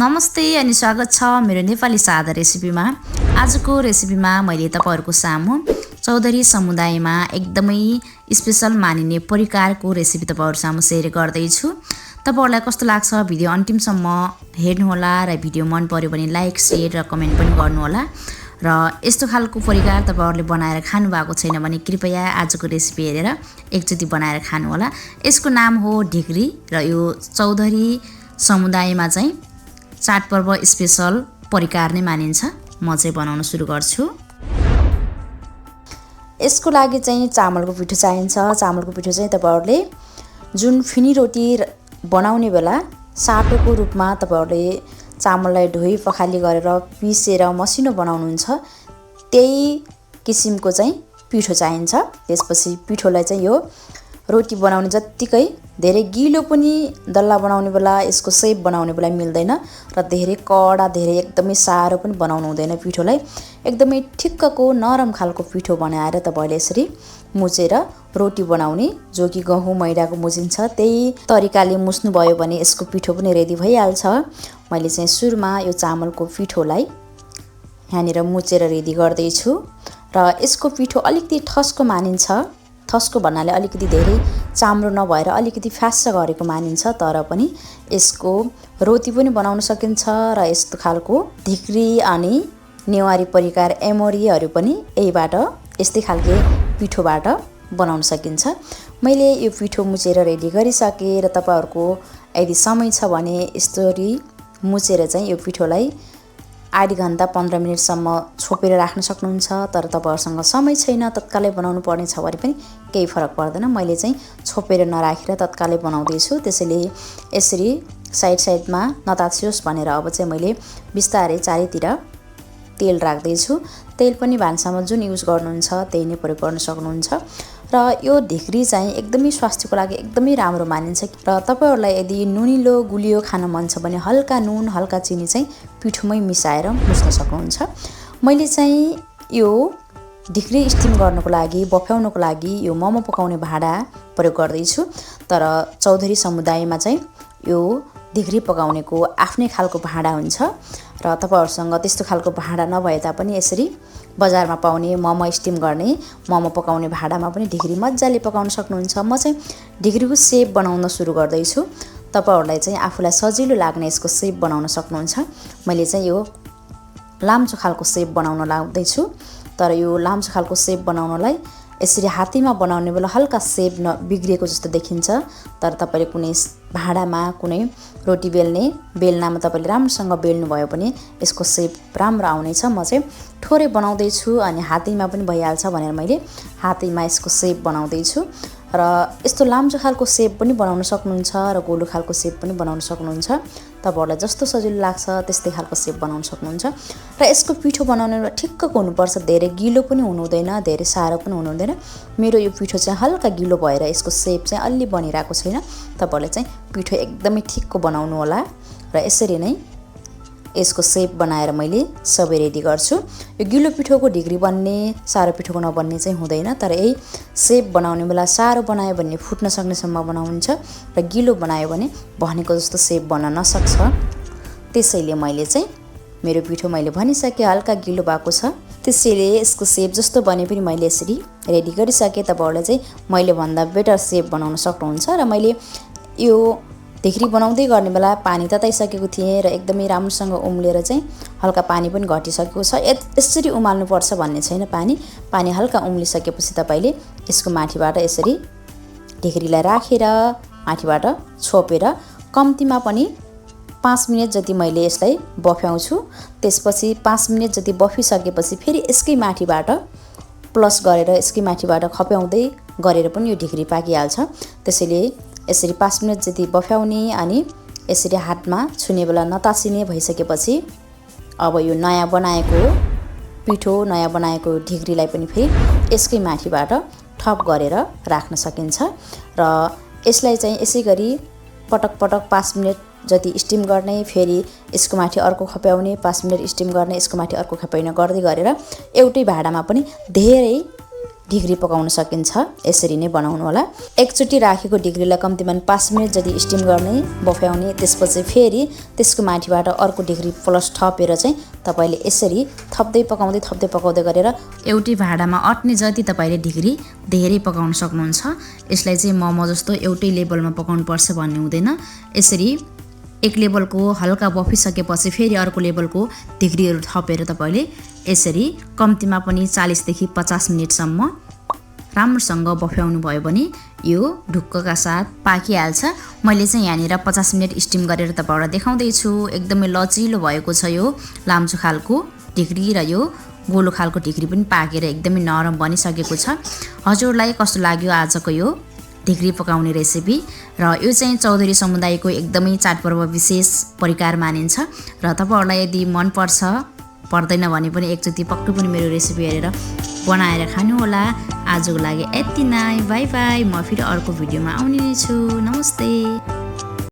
नमस्ते अनि स्वागत छ मेरो नेपाली सादा रेसिपीमा। आजको रेसिपीमा मैले तपाईहरुको सामु चौधरी समुदायमा एकदमै स्पेशल मानिने परिकारको रेसिपी तपाईहरु सामु शेयर गर्दै छु। तपाईहरुलाई कस्तो लाग्छ भिडियो अन्तिमसम्म हेर्नु होला र भिडियो मन पर्यो भने लाइक, शेयर र कमेन्ट पनि गर्नु होला। र यस्तो खालको परिकार तपाईहरुले बनाएर खानु भएको छैन भने कृपया आजको रेसिपी हेरेर एकचोटी बनाएर खानु होला। यसको नाम हो ढिक्री र यो चौधरी समुदायमा चाहिँ चाडपर्व स्पेशल परिकार नै मानिन्छ। म चाहिँ बनाउन सुरु गर्छु। यसको लागि चाहिँ चामलको पिठो चाहिन्छ। चामलको पिठो चाहिँ तपाईहरुले जुन फिनी रोटी बनाउने बेला साटोको रूपमा तपाईहरुले चामललाई धोई पखाली गरेर पिसेर मसिनो बनाउनुहुन्छ त्यही किसिमको चाहिँ पिठो चाहिन्छ। त्यसपछि पिठोलाई चाहिँ यो रोटी बनाउने जत्तिकै धेरै गिलो पनि दल्ला बनाउने बेला यसको शेप बनाउने बेला मिल्दैन र धेरै कडा धेरै एकदमै सारो पनि बनाउनु हुँदैन। पिठोलाई एकदमै ठिक्कको नरम खालको पिठो बनाएर तपाईले यसरी मुछेर रोटी बनाउने जो कि गहुँ मैदाको मुछिन्छ त्यही तरिकाले मुछ्नु भयो भने यसको पिठो पनि रेडी भइहाल्छ। मैले चाहिँ सुरुमा यो चामलको पिठोलाई यहाँनिर मुछेर रेडी गर्दै छु र यसको पिठो अलिकति ठस्को मानिन्छ। ठस्को भन्नाले अलिकति धेरै चाम्रो नभएर अलिकति फ्यास्स गरेको मानिन्छ, तर पनि यसको रोटी पनि बनाउन सकिन्छ र यस्तो खालको ढिक्री अनि नेवारी परिकार एमोरीहरु पनि यस्तै खालके पिठोबाट बनाउन सकिन्छ। मैले यो पिठो मुछेर रेडी गरिसके र तपाईहरुको यदि समय छ भने यसरी मुछेर चाहिँ यो पिठोलाई आधी घण्टा 15 मिनेटसम्म छोपेर राख्न सक्नुहुन्छ। तर तपाईहरुसँग समय छैन तत्कालै बनाउनु पर्ने छ भने पनि केही फरक पर्दैन। मैले चाहिँ छोपेर नराखेर तत्कालै बनाउँदै छु। त्यसैले यसरी साइडमा नताछियोस् भनेर अब चाहिँ मैले बिस्तारै चारैतिर तेल राख्दै छु। तेल पनि भान्सामा जुन युज गर्नुहुन्छ त्यही नै प्रयोग गर्न सक्नुहुन्छ र यो ढिक्री चाहिँ एकदमै स्वास्थ्यको लागि एकदमै राम्रो मानिन्छ र तपाईहरुलाई यदि नुनिलो गुलियो खान मन छ भने हल्का नुन हल्का चिनी चाहिँ पिठोमै मिसाएर मुछ्न सक्नुहुन्छ। मैले चाहिँ यो ढिक्री स्टिम गर्नको लागि बफ्याउनको लागि यो मोमो पकाउने भाँडा प्रयोग गर्दै छु। तर चौधरी समुदायमा चाहिँ यो ढिक्री पकाउनेको आफ्नै खालको भाँडा हुन्छ र तपाईहरुसँग त्यस्तो खालको भाँडा नभए तापनि यसरी बजारमा पाउने मोमो स्टिम गर्ने मोमो पकाउने भाँडामा पनि ढिक्री मज्जाले पकाउन सक्नुहुन्छ। म चाहिँ ढिक्रीको शेप बनाउन सुरु गर्दै छु। तपाईहरुलाई चाहिँ आफुलाई सजिलो लाग्ने यसको शेप बनाउन सक्नुहुन्छ। मैले चाहिँ यो लाम्चो खालको शेप बनाउन लाग्दै छु। तर यो लाम्चो खालको शेप बनाउनलाई यसरी हातीमा बनाउने बेला हल्का शेप बिग्रिएको जस्तो देखिन्छ। तर तपाईले कुनै भाँडामा कुनै रोटी बेल्ने बेलनामा तपाईले राम्रोसँग बेल्नु भयो भने यसको शेप राम्रो आउनेछ। म चाहिँ थोरै बनाउँदै छु अनि हातीमा पनि भइहाल्छ भनेर मैले हातीमा यसको शेप बनाउँदै छु। र यस्तो लाम्चो खालको शेप पनि बनाउन सक्नुहुन्छ र गोलो खालको शेप पनि बनाउन सक्नुहुन्छ। तपाईहरुलाई जस्तो सजिलो लाग्छ त्यस्तै खालको शेप बनाउन सक्नुहुन्छ। र यसको पिठो बनाउन ठिक्कको हुनुपर्छ, धेरै गिलो पनि हुनु हुँदैन धेरै सारो पनि हुनु हुँदैन। मेरो यो पिठो चाहिँ हल्का गिलो भएर यसको शेप चाहिँ अलि बनिरहेको छैन। तपाईहरुले चाहिँ पिठो एकदमै ठिक्को बनाउनु होला र यसरी नै यसको शेप बनाएर मैले सबै रेडी गर्छु। यो गिलो पिठोको ढिक्री बन्ने सारो पिठोको नबन्ने चाहिँ हुँदैन। तर यही शेप बनाउने बेला सारो बनायो भने फुट्न सक्ने सम्भावना हुन्छ र गिलो बनायो भने भनेको जस्तो शेप बन्न नसक्छ। त्यसैले मैले चाहिँ मेरो पिठो मैले भनिसके हल्का गिलो भएको छ। त्यसैले यसको शेप जस्तो बने पनि मैले यसरी रेडी गरिसके। तपाईहरुले चाहिँ मैले भन्दा बेटर शेप बनाउन सक्नुहुन्छ। र मैले यो ढिक्री बनाउँदै गर्ने बेला पानी तताइसकेको थिएँ र एकदमै राम्रोसँग उम्लेर चाहिँ हल्का पानी पनि घटिसकेको छ। यसरी उमाल्नु पर्छ भन्ने छैन। पानी हल्का उम्लिसकेपछि तपाईले यसको माथिबाट यसरी ढिक्रीलाई राखेर माथिबाट छोपेर कम्तीमा पनि 5 मिनेट जति मैले यसलाई बफ्याउँछु। त्यसपछि 5 मिनेट जति बफिसकेपछि फेरि यसकै माथिबाट प्लस गरेर यसकै माथिबाट खप्याउँदै गरेर पनि यो ढिक्री पाकिहाल्छ। त्यसैले यसरी 5 मिनेट जति बफ्याउने अनि यसरी हातमा छुने बेला नतासिने भइसकेपछि अब यो नयाँ बनाएको पिठो नयाँ बनाएको ढिक्रीलाई पनि फेरि यसकै माथिबाट ठप गरेर राख्न सकिन्छ। र यसलाई चाहिँ यसै गरी पटक 5 मिनेट जति स्टिम गर्ने, फेरि यसको माथि अर्को खप्याउने, 5 मिनेट स्टिम गर्ने, यसको माथि अर्को खप्याउने गर्दै गरेर एउटै भाँडामा पनि धेरै ढिक्री पकाउन सकिन्छ। यसरी नै बनाउनु होला। एकचोटि राखेको ढिक्रीलाई कम्तीमा 5 मिनेट जति स्टिम गर्ने, बफ्याउने, त्यसपछि फेरि त्यसको माथिबाट अर्को ढिक्री प्लस थपेर चाहिँ तपाईले यसरी थप्दै पकाउँदै गरेर एउटै भाडामा अट्ने जति तपाईले ढिक्री धेरै पकाउन सक्नुहुन्छ। यसलाई चाहिँ मोमो जस्तो एउटै लेभलमा पकाउनु पर्छ भन्ने हुँदैन। यसरी एक लेभलको हल्का बफिसकेपछि फेरि अर्को लेभलको ढिक्रीहरू थपेर तपाईले यसरी कम्तीमा पनि 40 देखि 50 मिनेटसम्म राम्रोसँग बफ्याउनु भयो भने यो ढुक्कका साथ पाकिहाल्छ। मैले चाहिँ यहाँनिर 50 मिनेट स्टिम गरेर तपाईहरुलाई देखाउँदै छु। एकदमै लचिलो भएको छ यो लाम्चो खालको ढिक्री र यो गोलो खालको ढिक्री पनि पाकेर एकदमै नरम बनिसकेको छ। हजुरलाई कस्तो लाग्यो आजको यो ढिक्री पकाउने रेसिपी? र यो चाहिँ चौधरी समुदायको एकदमै चाडपर्व विशेष परिकार मानिन्छ र तपाईहरुलाई यदि मन पर्दैन भने पनि एकचोटि पक्कै पनि मेरो रेसिपी हेरेर बनाएर खानु होला। आजको लागि यति नै, बाइ बाइ। म फेरि अर्को भिडियोमा आउने नै छु। नमस्ते।